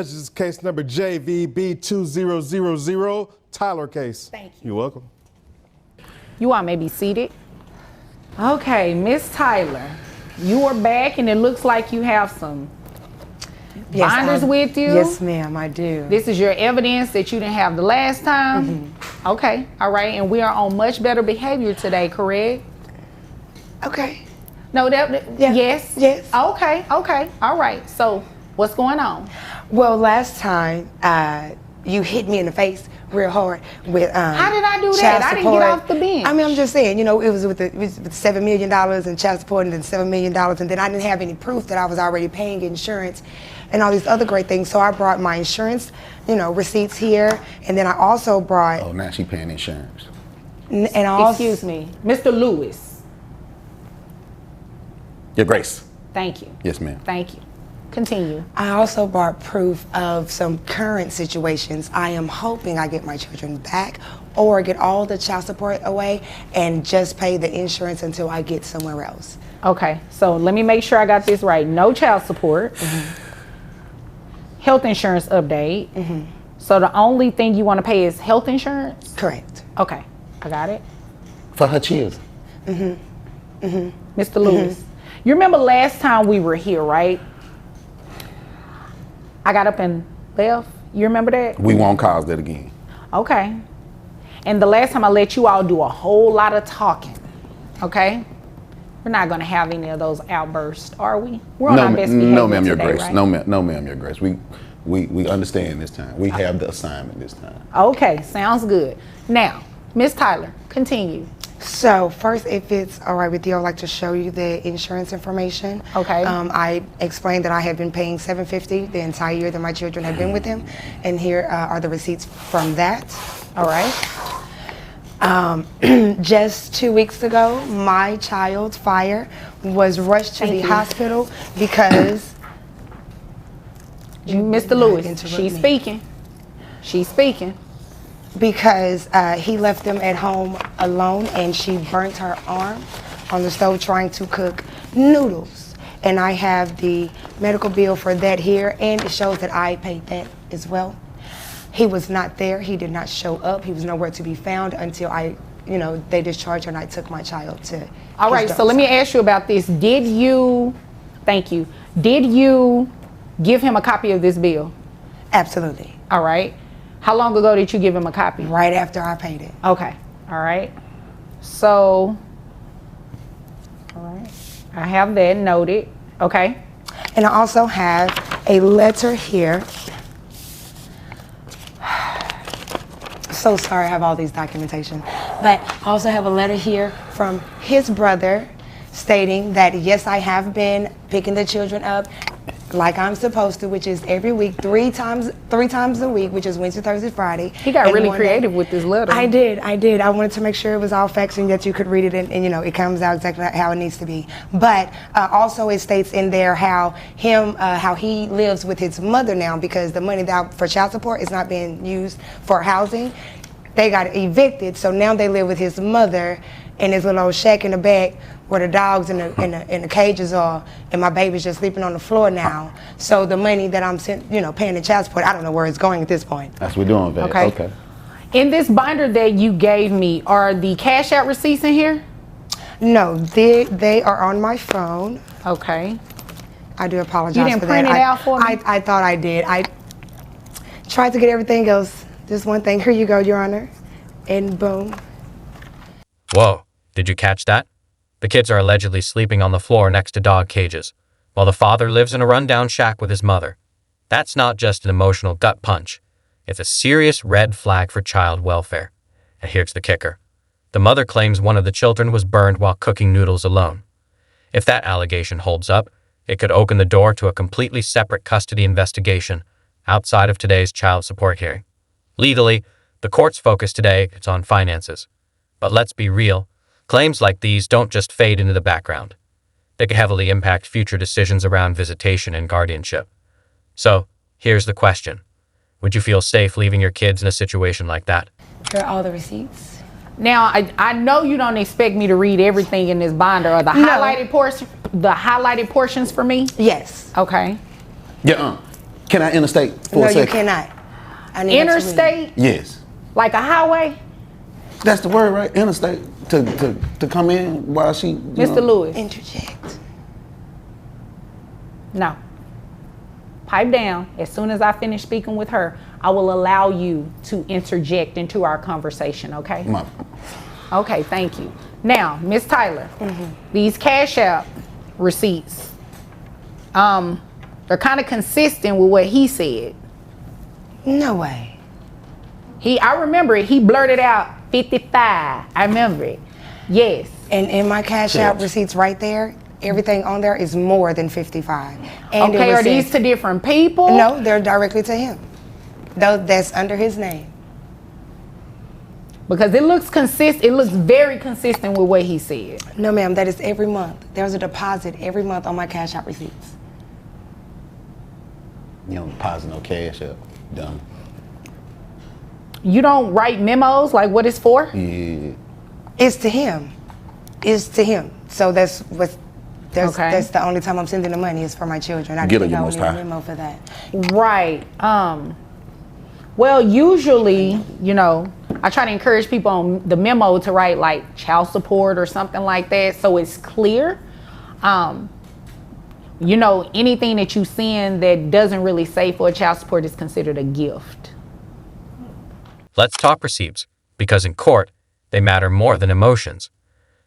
This is case number JVB2000, Tyler case. Thank you. You're welcome. You all may be seated. Okay, Miss Tyler, you are back and it looks like you have some binders with you. Yes, ma'am, I do. This is your evidence that you didn't have the last time? Mm-hmm. Okay, all right, and we are on much better behavior today, correct? Okay. No, yeah. Yes? Yes. Okay, all right. So, what's going on? Well, last time, you hit me in the face real hard with how did I do that? I didn't get off the bench. I mean, I'm just saying, you know, it was with $7 million in child support and then $7 million, and then I didn't have any proof that I was already paying insurance and all these other great things. So I brought my insurance, you know, receipts here, and then I also brought. Oh, now she paying insurance. And also, excuse me, Mr. Lewis. Your Grace. Thank you. Yes, ma'am. Thank you. Continue. I also brought proof of some current situations. I am hoping I get my children back or get all the child support away and just pay the insurance until I get somewhere else. Okay, so let me make sure I got this right. No child support, health insurance update. So the only thing you want to pay is health insurance? Correct. Okay, I got it. For her children. Mr. Lewis, you remember last time we were here, right? I got up and left. You remember that? We won't cause that again. Okay. And the last time I let you all do a whole lot of talking, okay? We're not going to have any of those outbursts, are we? We're on our best behavior no, ma'am, Your today, Grace. right? No, ma'am, Your Grace. We understand this time. We have the assignment this time. Okay, sounds good. Now, Miss Tyler, continue. So first, if it's all right with you, I'd like to show you the insurance information. Okay. I explained that I had been paying $750 the entire year that my children have been with him, and here are the receipts from that. All right. Just 2 weeks ago, my child, Fire, was rushed to the hospital because. Mr. Lewis, she's speaking. She's speaking. Because he left them at home alone and she burnt her arm on the stove trying to cook noodles. And I have the medical bill for that here, and it shows that I paid that as well. He was not there. He did not show up. He was nowhere to be found until they discharged her and I took my child to. All right, so let me ask you about this. Did you give him a copy of this bill? Absolutely. All right. How long ago did you give him a copy? Right after I paid it. Okay. All right. So, all right. I have that noted. Okay. And I also have a letter here. So sorry, I have all these documentation. But I also have a letter here from his brother stating that yes, I have been picking the children up like I'm supposed to, which is every week, three times a week, which is Wednesday, Thursday, Friday. He got really creative with this letter. I did. I wanted to make sure it was all facts and that you could read it and it comes out exactly how it needs to be. But also it states in there how he lives with his mother now because the money for child support is not being used for housing. They got evicted, so now they live with his mother in his little old shack in the back where the dogs and the cages are, and my baby's just sleeping on the floor now. So the money that I'm paying the child support, I don't know where it's going at this point. That's what we're doing, Vet. Okay. In this binder that you gave me, are the cash out receipts in here? No, they are on my phone. Okay. I do apologize for that. You didn't print it out for me? I thought I did. I tried to get everything else. Just one thing. Here you go, Your Honor. And boom. Whoa, did you catch that? The kids are allegedly sleeping on the floor next to dog cages, while the father lives in a rundown shack with his mother. That's not just an emotional gut punch. It's a serious red flag for child welfare. And here's the kicker. The mother claims one of the children was burned while cooking noodles alone. If that allegation holds up, it could open the door to a completely separate custody investigation outside of today's child support hearing. Legally, the court's focus today is on finances. But let's be real, claims like these don't just fade into the background. They can heavily impact future decisions around visitation and guardianship. So, here's the question. Would you feel safe leaving your kids in a situation like that? Here are all the receipts. Now, I know you don't expect me to read everything in this binder or the highlighted portions for me? Yes. Okay. Yeah. Can I interstate for No, a second? you cannot. I need her to leave. Interstate, Yes. like a highway? That's the word, right? Interstate. To come in while she. Mr. Lewis, Interject. no. Pipe down. As soon as I finish speaking with her, I will allow you to interject into our conversation, okay? Okay, thank you. Now, Miss Tyler, these Cash App receipts, they're kind of consistent with what he said. No way. I remember it. He blurted out 55. I remember it. Yes. And in my Cash App Yes. receipts right there, everything on there is more than 55. And Okay, it are was these to different people? No, they're directly to him. Though that's under his name. Because it looks consistent. It looks very consistent with what he said. No, ma'am, that is every month. There's a deposit every month on my Cash App receipts. You don't deposit no cash up. Dumb. You don't write memos like what it's for? Yeah. It's to him. It's to him. So that's what. Okay. That's the only time I'm sending the money is for my children. I Get don't it, you need most a high. memo for that. Right. Well, usually, I try to encourage people on the memo to write like child support or something like that, so it's clear. Anything that you send that doesn't really say for a child support is considered a gift. Let's talk receipts, because in court, they matter more than emotions.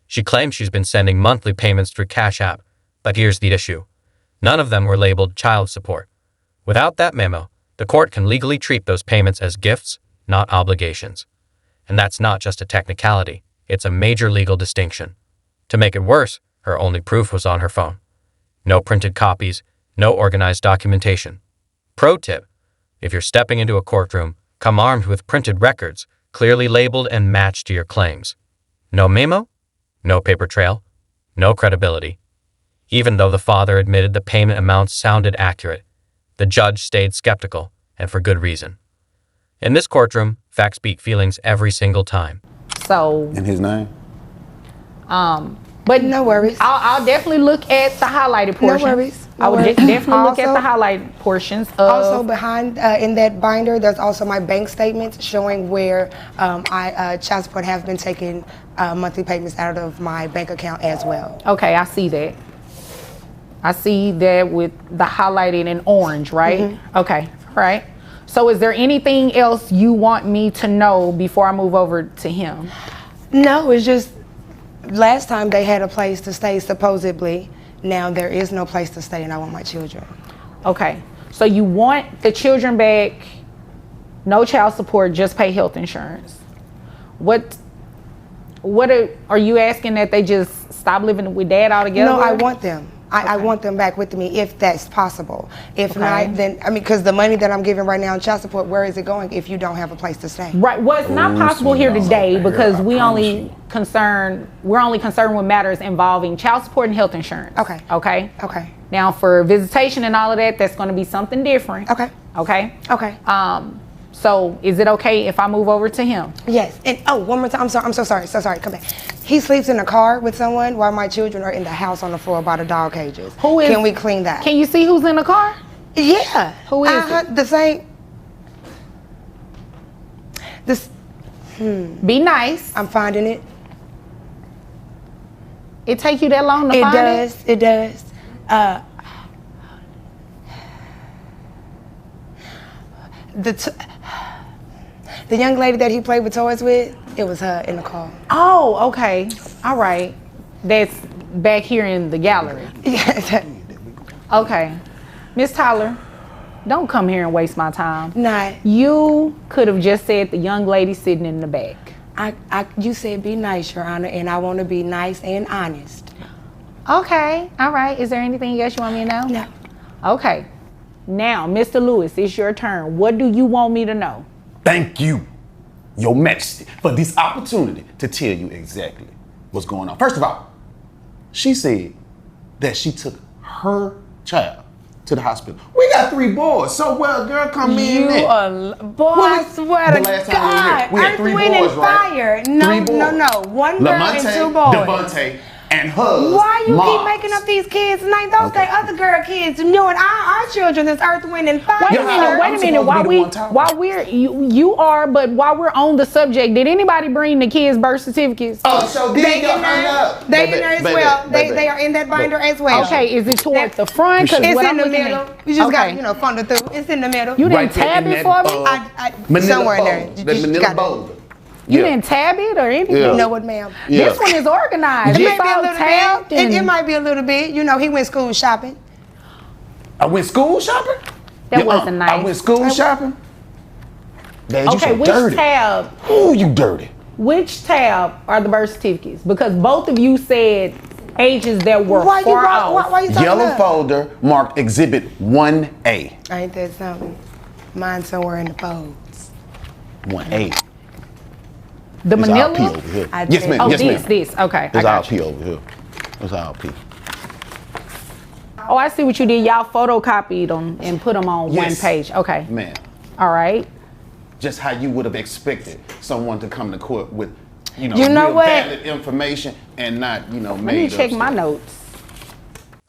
She claims she's been sending monthly payments through Cash App, but here's the issue. None of them were labeled child support. Without that memo, the court can legally treat those payments as gifts, not obligations. And that's not just a technicality, it's a major legal distinction. To make it worse, her only proof was on her phone. No printed copies, no organized documentation. Pro tip, if you're stepping into a courtroom, come armed with printed records, clearly labeled and matched to your claims. No memo? No paper trail? No credibility. Even though the father admitted the payment amounts sounded accurate, the judge stayed skeptical, and for good reason. In this courtroom, facts beat feelings every single time. So, In his name? but No worries. I'll definitely look at the highlighted portions. worries. No I would worries. definitely look at Also- the highlighted portions of. Also behind in that binder, there's also my bank statements showing where child support have been taking monthly payments out of my bank account as well. Okay, I see that. I see that with the highlighted in orange, right? Okay, right. So is there anything else you want me to know before I move over to him? No, it's just last time they had a place to stay supposedly. Now there is no place to stay, and I want my children. Okay, so you want the children back, no child support, just pay health insurance. What are you asking, that they just stop living with dad altogether? No, I want them. I want them back with me if that's possible. If Okay. not, then because the money that I'm giving right now in child support, where is it going if you don't have a place to stay? Right. Well, it's not possible here sweetheart. today because I we're promise only you. concerned with matters involving child support and health insurance. Okay. Okay. Okay. Now for visitation and all of that, that's going to be something different. Okay. Okay. Okay. So is it okay if I move over to him? Yes. And one more time. I'm sorry. I'm so sorry. So sorry. Come back. He sleeps in a car with someone while my children are in the house on the floor by the dog cages. Who is? Can we clean that? Can you see who's in the car? Yeah. Who is it? The same. This. Be nice. I'm finding it. It take you that long to It find does. It does. The young lady that he played with toys with, it was her in the car. Oh, okay. All right. That's back here in the gallery. Yeah. Okay. Miss Tyler, don't come here and waste my time. Not. You could have just said the young lady sitting in the back. You said be nice, Your Honor, and I want to be nice and honest. Okay. All right. Is there anything else you want me to know? No. Okay. Now, Mr. Lewis, it's your turn. What do you want me to know? Thank you, Your Majesty, for this opportunity to tell you exactly what's going on. First of all, she said that she took her child to the hospital. We got 3 boys, so well, girl, come in there. Boy, I swear The to last time we were here, God. we had Earth, 3 Wind, boys, and right? Fire. No, 3 boys. no. One girl and 2 boys. Devontae, and her Why you moms. keep making up these kids' names? Those Okay. they other girl kids. Knowing our children is Earth, Wind, and Fire. Wait Yeah, a minute, I'm wait a supposed minute. to While be the one talking. while we're you are, but while we're on the subject, did anybody bring the kids' birth certificates? Oh, so They they in got there. They in there as well. They are in that binder as well. Okay, is it toward the front? 'Cause It's what in I'm the looking middle. at- You just okay. got funnel through. It's in the middle. You didn't Right there tab in it that, for me? Manila somewhere in there. folder. You That just Manila got it. folder. You Yeah. didn't tab it or anything? Yeah. No, what, ma'am? Yeah. This one is organized. It It's might be a all little tabbed bit. It and- might be a little bit. He went school shopping. I went school shopping? That wasn't I nice. went school shopping? Dad, you Okay, so which dirty. tab? Ooh, you dirty. Which tab are the birth certificates? Because both of you said ages that were Why you far off. why you talking Yellow about? folder marked Exhibit 1A. Ain't that something? Mine somewhere in the folds. 1A. The It's manila? all P over here. I Yes, did. ma'am. Oh, Yes, this, ma'am. this. Okay, I It's all got P you. over here. It's all P. Oh, I see what you did. Y'all photocopied them and put them on one Yes. page. Okay. Man, All right. just how you would have expected someone to come to court with, You know real what? valid information and not, Let me made check up my stuff. notes.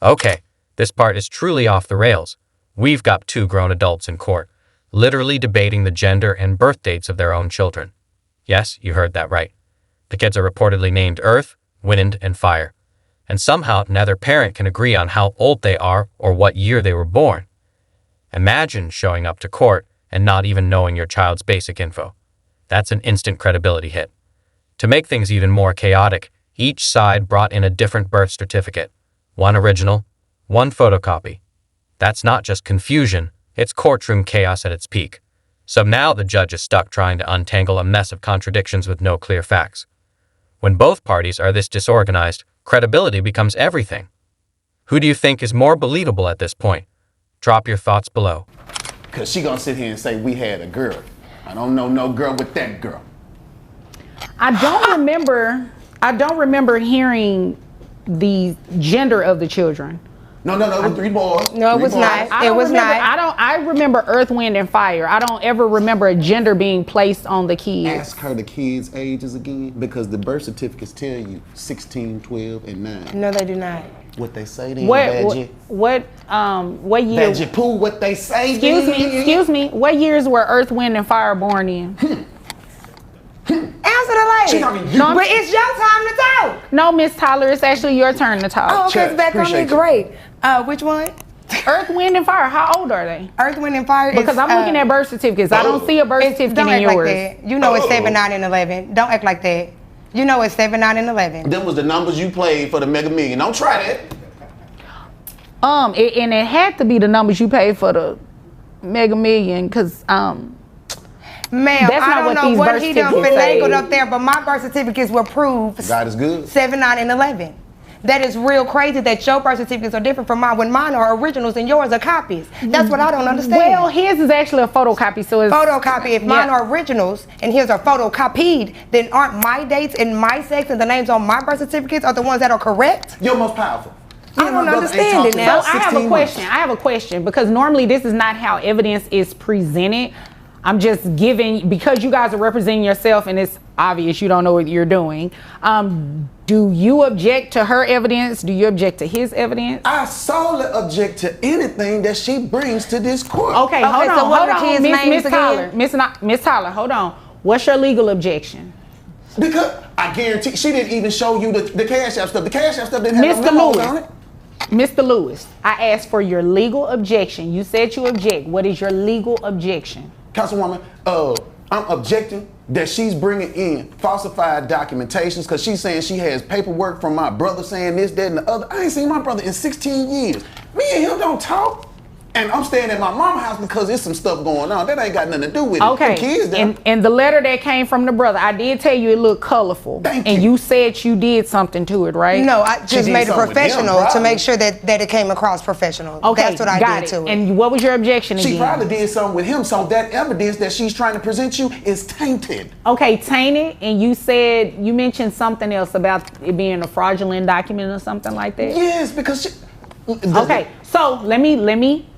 Okay, this part is truly off the rails. We've got two grown adults in court, literally debating the gender and birth dates of their own children. Yes, you heard that right. The kids are reportedly named Earth, Wind, and Fire. And somehow neither parent can agree on how old they are or what year they were born. Imagine showing up to court and not even knowing your child's basic info. That's an instant credibility hit. To make things even more chaotic, each side brought in a different birth certificate. One original, one photocopy. That's not just confusion, it's courtroom chaos at its peak. So now the judge is stuck trying to untangle a mess of contradictions with no clear facts. When both parties are this disorganized, credibility becomes everything. Who do you think is more believable at this point? Drop your thoughts below. Because she going to sit here and say we had a girl. I don't know no girl with that girl. I don't remember hearing the gender of the children. No, it was 3 boys. No, it Three was boys. not. I It don't was remember, not. I remember Earth, Wind, and Fire. I don't ever remember a gender being placed on the kids. Ask her the kids' ages again because the birth certificates tell you 16, 12, and 9. No, they do not. What they say then, What Badgie? what year? Badgie Pooh, what they say Excuse me. What years were Earth, Wind, and Fire born in? Answer the lady. She talking you. No, But it's your time to talk. No, Miss Tyler, it's actually your turn to Oh, talk. okay, Check. it's back on me. Appreciate you. Great. Which one? Earth, Wind, and Fire. How old are they? Earth, Wind, and Fire. Because I'm looking at birth certificates. I don't see a birth certificate Don't in act yours. like that. You know it's 7, 9, and 11. Don't act like that. You know it's 7, 9, and 11. Them was the numbers you played for the Mega Million. Don't try that. And it had to be the numbers you paid for the Mega Million, because Ma'am, That's I not don't what know these what birth he done certificates finagled say. up there, but my birth certificates will prove God is good. 7, 9, and 11. That is real crazy that your birth certificates are different from mine when mine are originals and yours are copies. That's what I don't understand. well, his is actually a photocopy, so it's Photocopy. If mine Yeah. are originals and his are photocopied, then aren't my dates and my sex and the names on my birth certificates are the ones that are correct? You're most powerful. I Me and don't my brother ain't understand talked it in now. about I have 16 a months. question. I have a question because normally this is not how evidence is presented. I'm just giving, because you guys are representing yourself and it's obvious you don't know what you're doing. Do you object to her evidence? Do you object to his evidence? I solely object to anything that she brings to this court. Okay, hold so on, what hold are the on, kids' Miss names Tyler, again? Miss Tyler, hold on. What's your legal objection? Because I guarantee she didn't even show you the Cash App stuff. The Cash App stuff didn't have Mr. no memos Lewis. on it. Mr. Lewis, I asked for your legal objection. You said you object. What is your legal objection? Councilwoman, I'm objecting that she's bringing in falsified documentations because she's saying she has paperwork from my brother saying this, that, and the other. I ain't seen my brother in 16 years. Me and him don't talk. And I'm staying at my mama's house because there's some stuff going on. That ain't got nothing to do with it. Okay, Them kids down. and the letter that came from the brother, I did tell you it looked colorful. Thank and you. you said you did something to it, right? No, I just did made it something with him, professional to probably. make sure that it came across professional. Okay, That's what I got did it. to it. And what was your objection She again? probably did something with him, so that evidence that she's trying to present you is tainted. Okay, tainted, and you mentioned something else about it being a fraudulent document or something like that. Yes, because she. Okay, so let me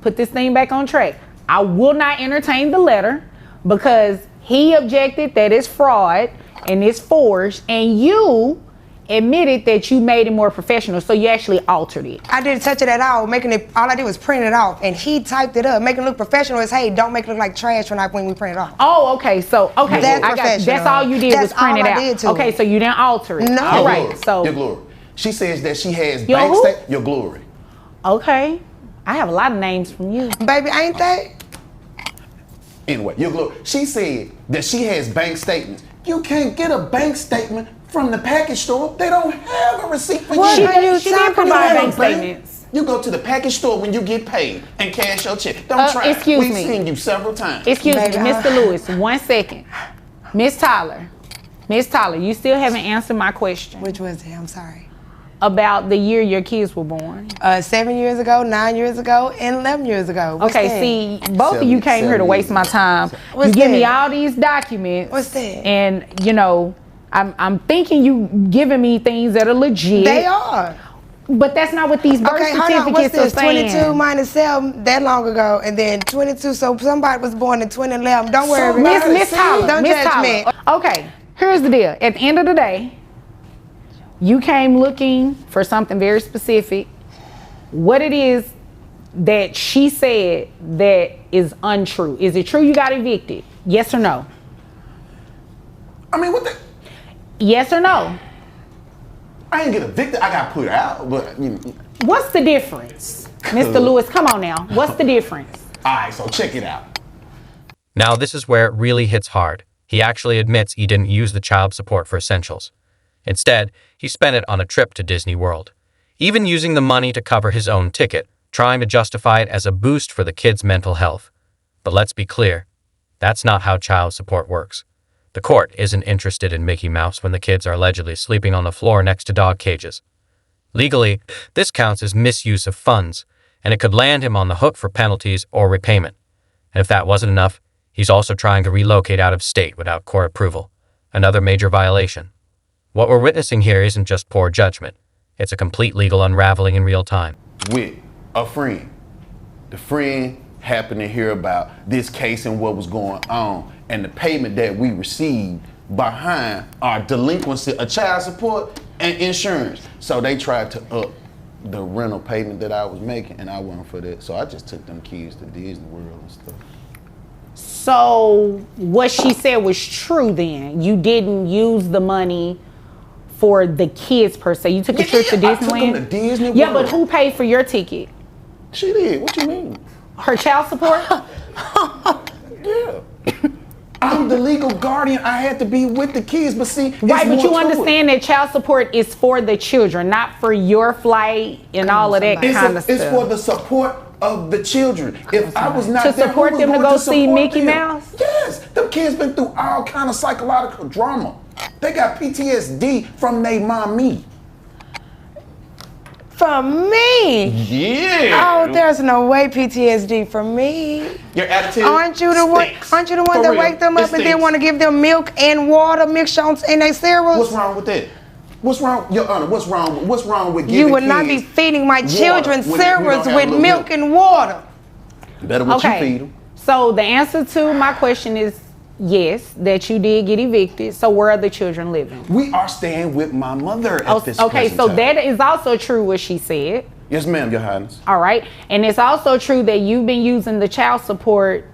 put this thing back on track. I will not entertain the letter because he objected that it's fraud and it's forged, and you admitted that you made it more professional, so you actually altered it. I didn't touch it at all, all I did was print it off, and he typed it up, making it look professional as, hey, don't make it look like trash when we print it off. Oh, okay, so, okay. That's I got you. That's professional. all you did That's was print all it I out. did to Okay, it. so you didn't alter it. No. All Your right, glory. so, Your glory. She says that she has Your who? Your glory. okay. I have a lot of names from you. Baby, ain't they? Anyway, your glory. She said that she has bank statements. You can't get a bank statement from the package store. They don't have a receipt for What you. are you She did talking provide about? bank statements. You go to the package store when you get paid and cash your check. Don't try. Excuse We've me. seen you several times. Excuse me, Baby, Mr. Lewis, 1 second. Miss Tyler, you still haven't answered my question Which was it? I'm sorry. about the year your kids were born. 7 years ago, 9 years ago, and 11 years ago. What's Okay, that? see, both of you came here to waste my time. What's You give me that? all these documents. What's that? And, you know, I'm thinking you giving me things that are legit. They are. But that's not what these birth Okay, hold on. What's certificates are this? saying. 22 minus 7 that long ago, and then 22. So somebody was born in 2011. Don't worry. Miss Tyler, Don't Miss judge Tyler. me. Okay, here's the deal. At the end of the day, you came looking for something very specific. What it is that she said that is untrue. Is it true you got evicted? Yes or no? I mean, what the? Yes or no? I didn't get evicted. I got put out. But you know. What's the difference? Mr. Lewis, come on now. What's the difference? All right, so check it out. Now, this is where it really hits hard. He actually admits he didn't use the child support for essentials. Instead, he spent it on a trip to Disney World, even using the money to cover his own ticket, trying to justify it as a boost for the kid's mental health. But let's be clear, that's not how child support works. The court isn't interested in Mickey Mouse when the kids are allegedly sleeping on the floor next to dog cages. Legally, this counts as misuse of funds, and it could land him on the hook for penalties or repayment. And if that wasn't enough, he's also trying to relocate out of state without court approval, another major violation. What we're witnessing here isn't just poor judgment. It's a complete legal unraveling in real time. With a friend. The friend happened to hear about this case and what was going on and the payment that we received behind our delinquency of child support and insurance. So they tried to up the rental payment that I was making, and I wasn't for that. So I just took them kids to Disney World and stuff. So what she said was true then. You didn't use the money for the kids per se. You took a trip to I took them Disneyland? to Disney Yeah, but World. who paid for your ticket? She did. What you mean? Her child support? Yeah. I'm the legal guardian. I had to be with the kids, but see, Right, but it's you more to it. understand that child support is for the children, not for your flight and all of that kind of It's stuff. for the support of the children. If I was not To there, who support was them to going go see support Mickey them? Mouse? Yes, them kids been through all kind of psychological drama. They got PTSD from they mommy. From me? Yeah. Oh, there's no way PTSD from me. Your attitude. Aren't you the one? stinks. Aren't you the one For that real. wake them It up and then stinks. want to give them milk and water mixed in their cereals? What's wrong with that? What's wrong, Your Honor? What's wrong with giving You would not be kids feeding my water children when we cereals don't have with little milk and water. Better what you feed Okay, them. so the answer to my question is yes, that you did get evicted. So where are the children living? We are staying with my mother at this Okay, present so time. that is also true what she said. Yes, ma'am, Your Highness. All right. And it's also true that you've been using the child support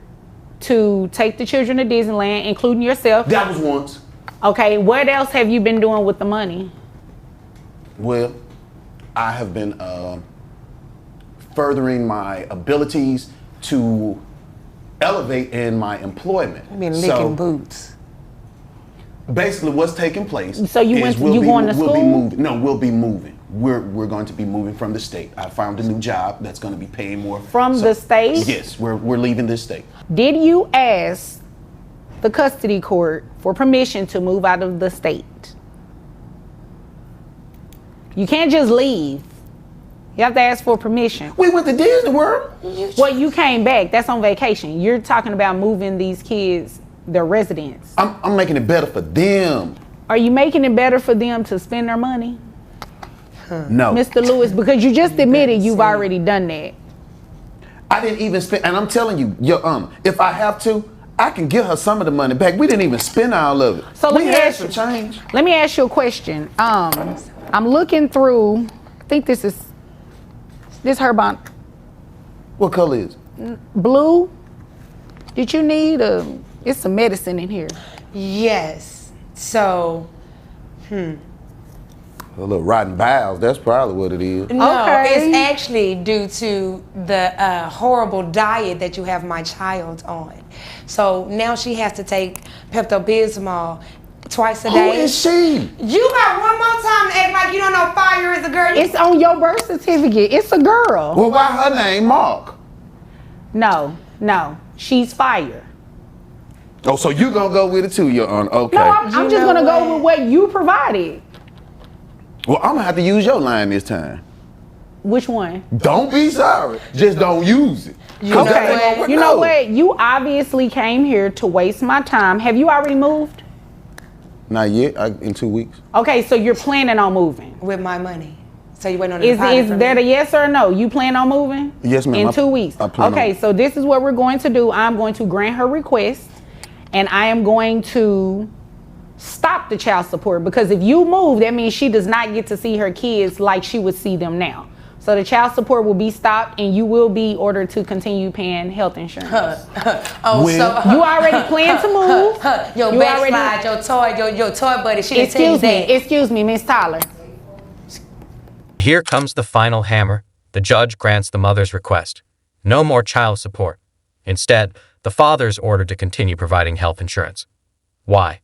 to take the children to Disneyland, including yourself. That was once. Okay. What else have you been doing with the money? Well, I have been furthering my abilities to elevate in my employment. I've been licking boots. Basically, what's taking place? So you is went- you going to We'll be school? moving. No, we'll be moving. We're going to be moving from the state. I found a new job that's going to be paying more. From the state? Yes, we're leaving this state. Did you ask the custody court for permission to move out of the state? You can't just leave. You have to ask for permission. We went to Disney World. Well, you came back. That's on vacation. You're talking about moving these kids, their residence. I'm making it better for them. Are you making it better for them to spend their money? No. Mr. Lewis, because you just admitted you've already done that. I didn't even spend, and I'm telling you, if I have to, I can give her some of the money back. We didn't even spend all of it. So let we me had ask some you. change. Let me ask you a question. I'm looking through. I think this her bond. What color is it? Blue. Did you need it's some medicine in here. Yes. So, A little rotten bowels. That's probably what it is. no, Okay. it's actually due to the horrible diet that you have my child on. So now she has to take Pepto-Bismol twice a Who day. is she? You got one more time to act like you don't know Fire is a girl. It's on your birth certificate. It's a girl. Well, why her name Mark? No. She's Fire. Oh, so you gonna go with it too, Your Honor? Okay. No, I'm You just know gonna go what? with what you provided. Well, I'm gonna have to use your line this time. Which one? Don't be sorry. Just don't use it. 'Cause know that ain't what? gonna work You know out. what? You obviously came here to waste my time. Have you already moved? Not yet. In 2 weeks. Okay, so you're planning on moving. With my money. So you waiting on the Is deposit from that me? a yes or a no? You plan on moving? Yes, ma'am. In 2 weeks. I plan Okay, on- so this is what we're going to do. I'm going to grant her request, and I am going to stop the child support, because if you move, that means she does not get to see her kids like she would see them now. So the child support will be stopped, and you will be ordered to continue paying health insurance. Oh, When- so You already plan to move. your You already- backslide, your toy buddy. She didn't tell you that. Excuse me, Miss Tyler. Here comes the final hammer. The judge grants the mother's request. No more child support. Instead, the father is ordered to continue providing health insurance. Why?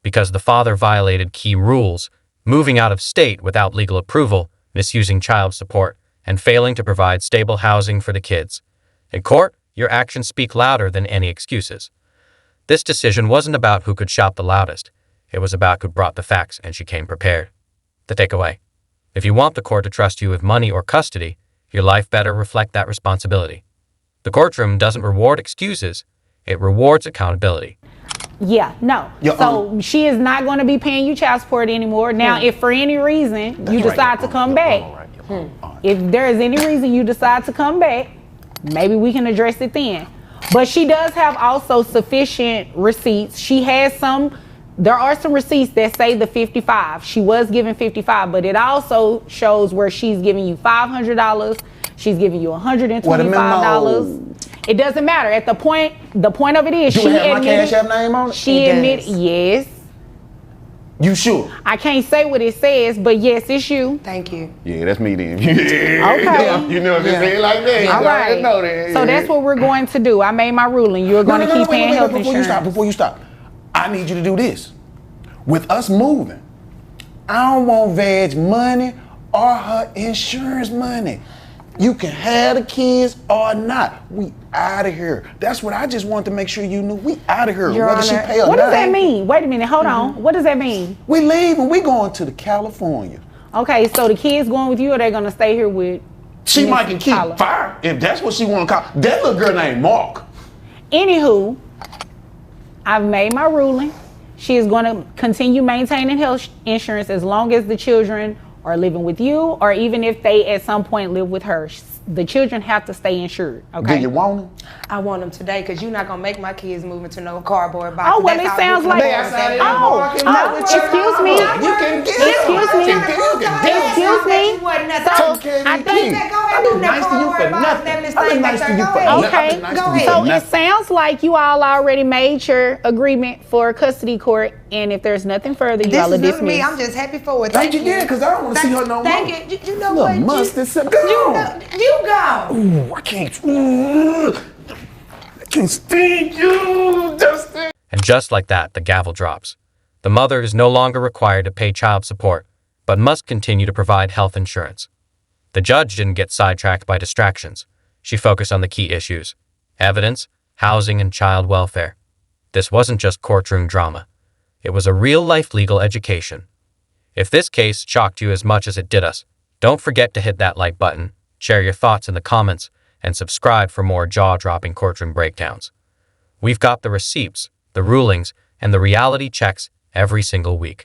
Because the father violated key rules, moving out of state without legal approval, misusing child support, and failing to provide stable housing for the kids. In court, your actions speak louder than any excuses. This decision wasn't about who could shout the loudest. It was about who brought the facts, and she came prepared. The takeaway: if you want the court to trust you with money or custody, your life better reflect that responsibility. The courtroom doesn't reward excuses, it rewards accountability. Yeah, no. Your So she is not going to be paying you child support anymore. Now, if for any reason you decide to come back, if there is any reason you decide to come back, maybe we can address it then. But she does have also sufficient receipts. She has there are some receipts that say the 55. She was given 55, but it also shows where she's giving you $500. She's giving you $125. It doesn't matter. At the point of it is, Do she it have my admitted. Cash App name on it? She It admitted, does. yes. You sure? I can't say what it says, but yes, it's you. Thank you. Yeah, that's me then. Yeah. Okay. You know what I'm saying? Like that. All You already right. know that. So that's what we're going to do. I made my ruling. You're going to keep paying health before you insurance. before you stop. I need you to do this. With us moving, I don't want Veg money or her insurance money. You can have the kids or not. We out of here. That's what I just wanted to make sure you knew. We out of here. Your Whether she Honor, pay or What not. does that mean? Wait a minute. Hold on. What does that mean? We leaving. We going to the California. Okay, so the kids going with you, or they're going to stay here with She Miss might can keep Tyler? fire if that's what she want to call. That little girl named Mark. Anywho, I've made my ruling. She is going to continue maintaining health insurance as long as the children are living with you, or even if they at some point live with her. The children have to stay insured. Okay. Do you want them? I want them today because you're not gonna make my kids move into no cardboard box. Oh, well, That's it how sounds you like. feel. They outside in the Oh, parking lot with your excuse me. mama. You can get Excuse me. Excuse me. So, I think. I've been nice to you for nothing. I've been nice to you for nothing. Okay. I've been nice to you So for it nothing. sounds like you all already made your agreement for custody court, and if there's nothing further, you This all are is not me. dismissed. I'm just happy for it. Thank you, yeah, because I don't want to see her no more. Thank you. You know Little what? mustard, sit You down. go. Ooh, I can't. I can't stand you, Justin. And just like that, the gavel drops. The mother is no longer required to pay child support, but must continue to provide health insurance. The judge didn't get sidetracked by distractions. She focused on the key issues: evidence, housing, and child welfare. This wasn't just courtroom drama. It was a real-life legal education. If this case shocked you as much as it did us, don't forget to hit that like button, share your thoughts in the comments, and subscribe for more jaw-dropping courtroom breakdowns. We've got the receipts, the rulings, and the reality checks every single week.